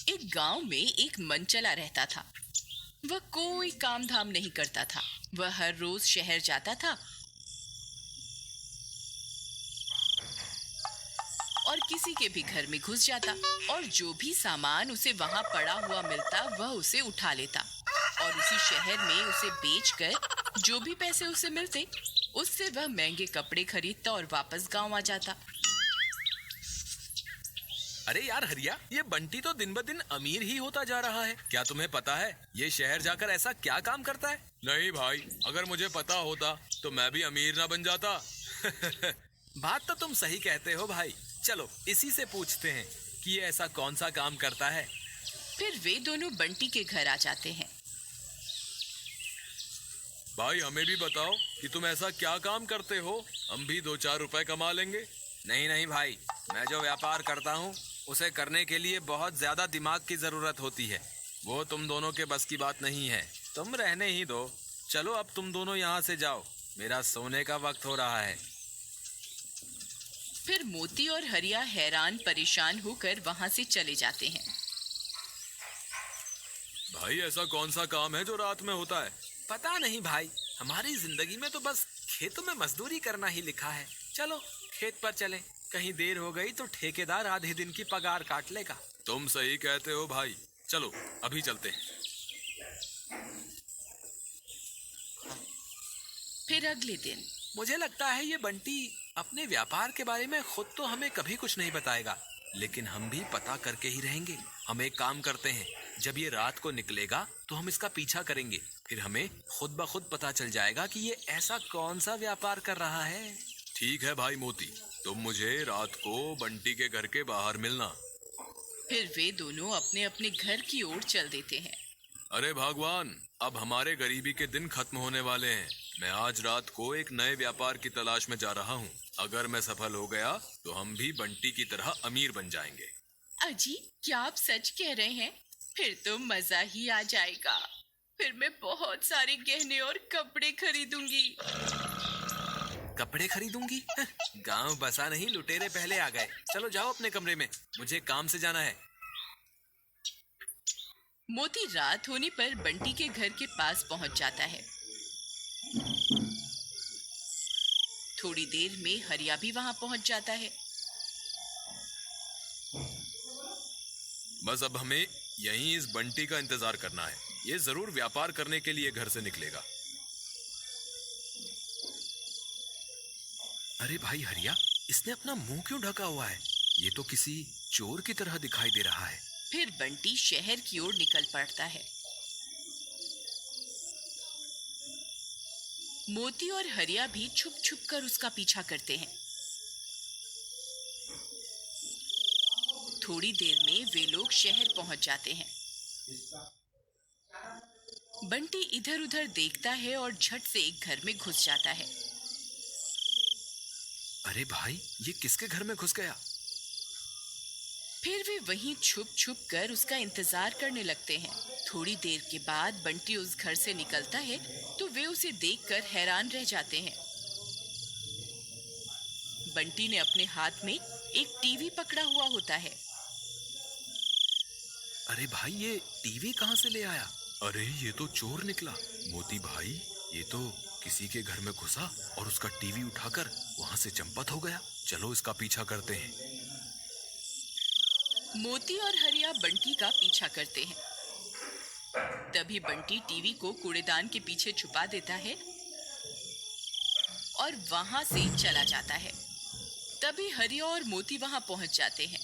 एक गांव में एक मनचला रहता था। वह कोई काम धाम नहीं करता था। वह हर रोज शहर जाता था और किसी के भी घर में घुस जाता और जो भी सामान उसे वहां पड़ा हुआ मिलता वह उसे उठा लेता और उसी शहर में उसे बेचकर जो भी पैसे उसे मिलते उससे वह महंगे कपड़े खरीदता और वापस गांव आ जाता। अरे यार हरिया, ये बंटी तो दिन ब दिन अमीर ही होता जा रहा है। क्या तुम्हें पता है ये शहर जाकर ऐसा क्या काम करता है? नहीं भाई, अगर मुझे पता होता तो मैं भी अमीर ना बन जाता। बात तो तुम सही कहते हो भाई। चलो इसी से पूछते हैं कि ये ऐसा कौन सा काम करता है। फिर वे दोनों बंटी के घर आ जाते हैं। भाई हमें भी बताओ कि तुम ऐसा क्या काम करते हो, हम भी 2-4 रुपए कमा लेंगे। नहीं नहीं भाई, मैं जो व्यापार करता हूँ उसे करने के लिए बहुत ज्यादा दिमाग की जरूरत होती है। वो तुम दोनों के बस की बात नहीं है। तुम रहने ही दो। चलो अब तुम दोनों यहाँ से जाओ, मेरा सोने का वक्त हो रहा है। फिर मोती और हरिया हैरान परेशान होकर वहां से चले जाते हैं। भाई ऐसा कौन सा काम है जो रात में होता है? पता नहीं भाई, हमारी जिंदगी में तो बस खेतों में मजदूरी करना ही लिखा है। चलो खेत पर चलें। कहीं देर हो गई तो ठेकेदार आधे दिन की पगार काट लेगा। तुम सही कहते हो भाई, चलो अभी चलते हैं। फिर अगले दिन मुझे लगता है ये बंटी अपने व्यापार के बारे में खुद तो हमें कभी कुछ नहीं बताएगा, लेकिन हम भी पता करके ही रहेंगे। हम एक काम करते हैं, जब ये रात को निकलेगा तो हम इसका पीछा करेंगे। फिर हमें खुद ब खुद पता चल जाएगा कि ये ऐसा कौन सा व्यापार कर रहा है। ठीक है भाई मोती, तुम मुझे रात को बंटी के घर के बाहर मिलना। फिर वे दोनों अपने अपने घर की ओर चल देते हैं। अरे भगवान, अब हमारे गरीबी के दिन खत्म होने वाले हैं। मैं आज रात को एक नए व्यापार की तलाश में जा रहा हूँ। अगर मैं सफल हो गया तो हम भी बंटी की तरह अमीर बन जाएंगे। अजी, क्या आप सच कह रहे हैं? फिर तो मजा ही आ जाएगा। फिर मैं बहुत सारे गहने और कपड़े खरीदूंगी। कपड़े खरीदूंगी? गांव बसा नहीं, लुटेरे पहले आ गए। चलो जाओ अपने कमरे में, मुझे काम से जाना है। मोती रात होने पर बंटी के घर के पास पहुंच जाता है। थोड़ी देर में हरिया भी वहां पहुंच जाता है। बस अब हमें यहीं इस बंटी का इंतजार करना है। ये जरूर व्यापार करने के लिए घर से निकलेगा। अरे भाई हरिया, इसने अपना मुंह क्यों ढका हुआ है? ये तो किसी चोर की तरह दिखाई दे रहा है। फिर बंटी शहर की ओर निकल पड़ता है। मोती और हरिया भी छुप छुप कर उसका पीछा करते हैं। थोड़ी देर में वे लोग शहर पहुंच जाते हैं। बंटी इधर उधर देखता है और झट से एक घर में घुस जाता है। अरे भाई, ये किसके घर में घुस गया? फिर वे वहीं छुप छुप कर उसका इंतजार करने लगते हैं। थोड़ी देर के बाद बंटी उस घर से निकलता है तो वे उसे देखकर हैरान रह जाते हैं। बंटी ने अपने हाथ में एक टीवी पकड़ा हुआ होता है। अरे भाई, ये टीवी कहाँ से ले आया? अरे ये तो चोर निकला। मोती भाई, ये तो किसी के घर में घुसा और उसका टीवी उठाकर वहां से चंपत हो गया। चलो इसका पीछा करते हैं। मोती और हरिया बंटी का पीछा करते हैं। तभी बंटी टीवी को कूड़ेदान के पीछे छुपा देता है और वहां से चला जाता है। तभी हरिया और मोती वहां पहुंच जाते हैं।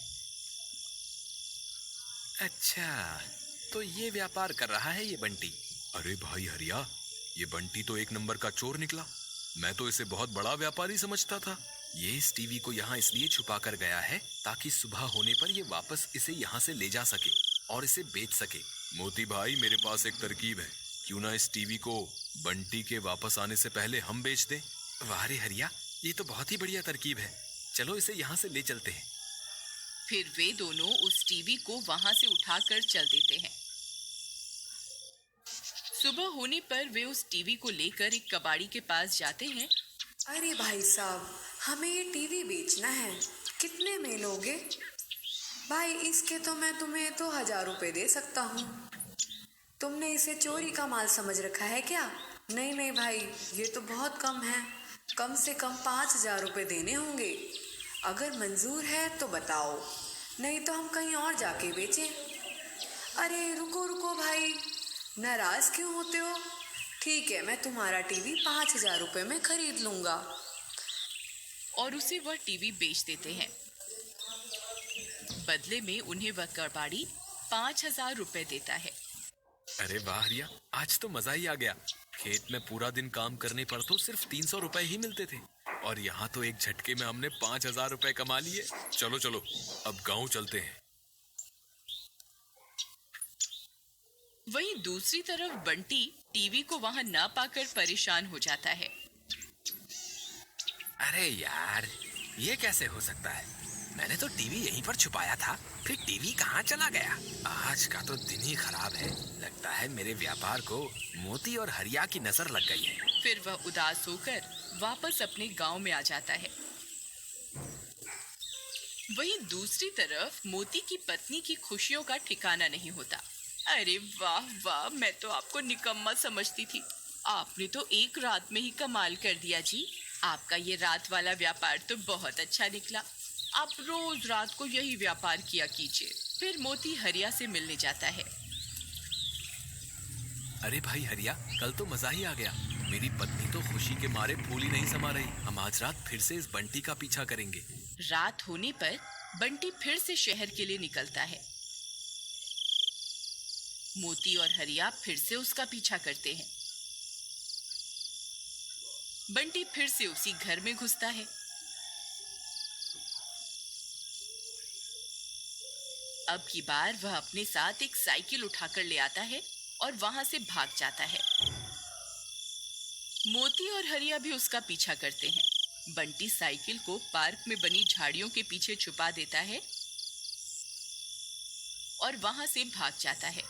अच्छा, तो ये व्यापार कर रहा है ये बंटी। अरे भाई हरिया, ये बंटी तो एक नंबर का चोर निकला। मैं तो इसे बहुत बड़ा व्यापारी समझता था। ये इस टीवी को यहाँ इसलिए छुपा कर गया है ताकि सुबह होने पर ये वापस इसे यहाँ से ले जा सके और इसे बेच सके। मोती भाई, मेरे पास एक तरकीब है। क्यों ना इस टीवी को बंटी के वापस आने से पहले हम बेच दें? वाह रे हरिया, ये तो बहुत ही बढ़िया तरकीब है। चलो इसे यहाँ से ले चलते हैं। फिर वे दोनों उस टीवी को वहां से उठाकर चल देते हैं। सुबह होने पर वे उस टीवी को लेकर एक कबाड़ी के पास जाते हैं। अरे भाई साहब, हमें ये टीवी बेचना है, कितने में लोगे? भाई इसके तो मैं तुम्हें 2,000 रुपये दे सकता हूँ। तुमने इसे चोरी का माल समझ रखा है क्या? नहीं नहीं भाई, ये तो बहुत कम है। कम से कम 5,000 रुपये देने होंगे। अगर मंजूर है तो बताओ, नहीं तो हम कहीं और जाके बेचें। अरे रुको रुको भाई, नाराज क्यों होते हो? ठीक है, मैं तुम्हारा टीवी 5,000 रुपये में खरीद लूंगा। और उसे वह टीवी बेच देते हैं। बदले में उन्हें वह कबाड़ी 5,000 रुपए देता है। अरे वाह हरिया, आज तो मजा ही आ गया। खेत में पूरा दिन काम करने पर तो सिर्फ 300 रुपए ही मिलते थे, और यहाँ तो एक झटके में हमने 5,000 रुपए कमा लिए। चलो चलो, अब गांव चलते हैं। वहीं दूसरी तरफ बंटी टीवी को वहां ना पाकर परेशान हो जाता है। अरे यार, ये कैसे हो सकता है? मैंने तो टीवी यहीं पर छुपाया था, फिर टीवी कहाँ चला गया? आज का तो दिन ही खराब है। लगता है मेरे व्यापार को मोती और हरिया की नजर लग गई है। फिर वह उदास होकर वापस अपने गांव में आ जाता है। वहीं दूसरी तरफ मोती की पत्नी की खुशियों का ठिकाना नहीं होता। अरे वाह वाह, मैं तो आपको निकम्मा समझती थी। आपने तो एक रात में ही कमाल कर दिया जी। आपका ये रात वाला व्यापार तो बहुत अच्छा निकला। आप रोज रात को यही व्यापार किया कीजिए। फिर मोती हरिया से मिलने जाता है। अरे भाई हरिया, कल तो मजा ही आ गया। मेरी पत्नी तो खुशी के मारे फूल ही नहीं समा रही। हम आज रात फिर से इस बंटी का पीछा करेंगे। रात होने पर बंटी फिर से शहर के लिए निकलता है। मोती और हरिया फिर से उसका पीछा करते हैं। बंटी फिर से उसी घर में घुसता है। अब की बार वह अपने साथ एक साइकिल उठाकर ले आता है और वहां से भाग जाता है। मोती और हरिया भी उसका पीछा करते हैं। बंटी साइकिल को पार्क में बनी झाड़ियों के पीछे छुपा देता है और वहां से भाग जाता है।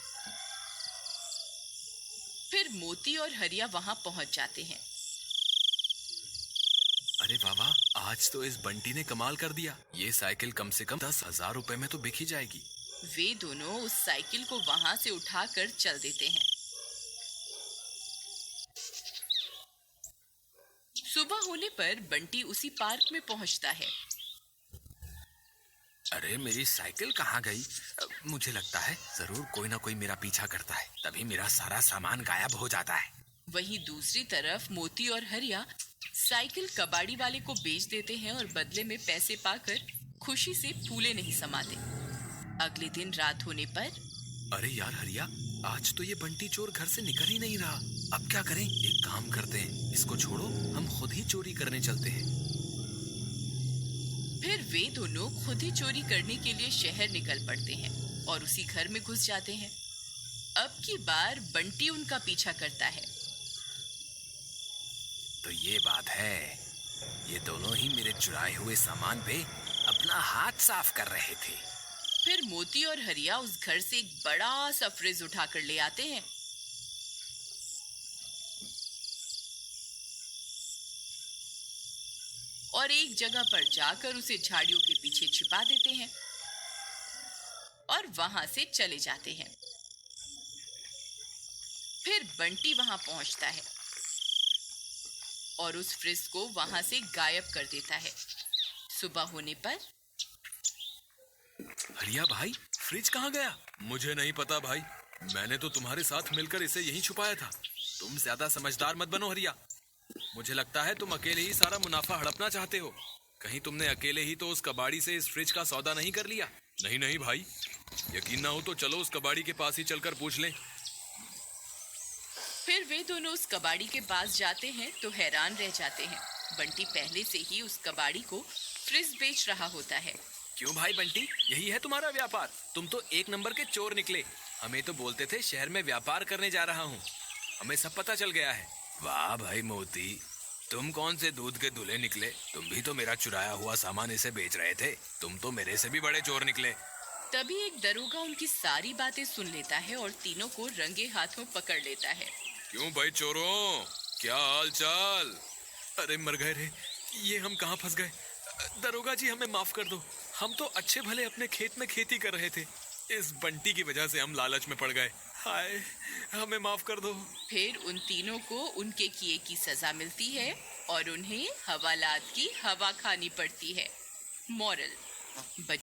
फिर मोती और हरिया वहां पहुंच जाते हैं। अरे वाह, आज तो इस बंटी ने कमाल कर दिया। ये साइकिल कम से कम 10,000 रुपए में तो बिक ही जाएगी। वे दोनों उस साइकिल को वहां से उठाकर चल देते हैं। सुबह होने पर बंटी उसी पार्क में पहुंचता है। अरे मेरी साइकिल कहाँ गई? मुझे लगता है जरूर कोई ना कोई मेरा पीछा करता है, तभी मेरा सारा सामान गायब हो जाता है। वहीं दूसरी तरफ मोती और हरिया साइकिल कबाड़ी वाले को बेच देते हैं और बदले में पैसे पाकर खुशी से फूले नहीं समाते। अगले दिन रात होने पर अरे यार हरिया, आज तो ये बंटी चोर घर से निकल ही नहीं रहा। अब क्या करें? एक काम करते हैं, इसको छोड़ो, हम खुद ही चोरी करने चलते हैं। फिर वे दोनों खुद ही चोरी करने के लिए शहर निकल पड़ते हैं और उसी घर में घुस जाते हैं। अब की बार बंटी उनका पीछा करता है। तो ये बात है, ये दोनों ही मेरे चुराए हुए सामान पे अपना हाथ साफ कर रहे थे। फिर मोती और हरिया उस घर से एक बड़ा सा फ्रिज उठाकर ले आते हैं। और एक जगह पर जाकर उसे झाड़ियों के पीछे छिपा देते हैं और वहां से चले जाते हैं। फिर बंटी वहां पहुंचता है और उस फ्रिज को वहां से गायब कर देता है। सुबह होने पर हरिया भाई, फ्रिज कहाँ गया? मुझे नहीं पता भाई, मैंने तो तुम्हारे साथ मिलकर इसे यहीं छुपाया था। तुम ज्यादा समझदार मत बनो हरिया। मुझे लगता है तुम अकेले ही सारा मुनाफा हड़पना चाहते हो। कहीं तुमने अकेले ही तो उस कबाड़ी से इस फ्रिज का सौदा नहीं कर लिया? नहीं नहीं भाई, यकीन ना हो तो चलो उस कबाड़ी के पास ही चलकर पूछ लें। फिर वे दोनों उस कबाड़ी के पास जाते हैं तो हैरान रह जाते हैं। बंटी पहले से ही उस कबाड़ी को फ्रिज बेच रहा होता है। क्यों भाई बंटी, यही है तुम्हारा व्यापार? तुम तो एक नंबर के चोर निकले। हमें तो बोलते थे शहर में व्यापार करने जा रहा हूँ, हमें सब पता चल गया है। वाह भाई मोती, तुम कौन से दूध के दूल्हे निकले? तुम भी तो मेरा चुराया हुआ सामान इसे बेच रहे थे। तुम तो मेरे से भी बड़े चोर निकले। तभी एक दरोगा उनकी सारी बातें सुन लेता है और तीनों को रंगे हाथों पकड़ लेता है। क्यों भाई चोरों, क्या हाल चाल? अरे मर गए रे, ये हम कहाँ फंस गए? दरोगा जी हमें माफ कर दो, हम तो अच्छे भले अपने खेत में खेती कर रहे थे, इस बंटी की वजह से हम लालच में पड़ गए। हाय, हमें माफ कर दो। फिर उन तीनों को उनके किए की सजा मिलती है और उन्हें हवालात की हवा खानी पड़ती है। मॉरल,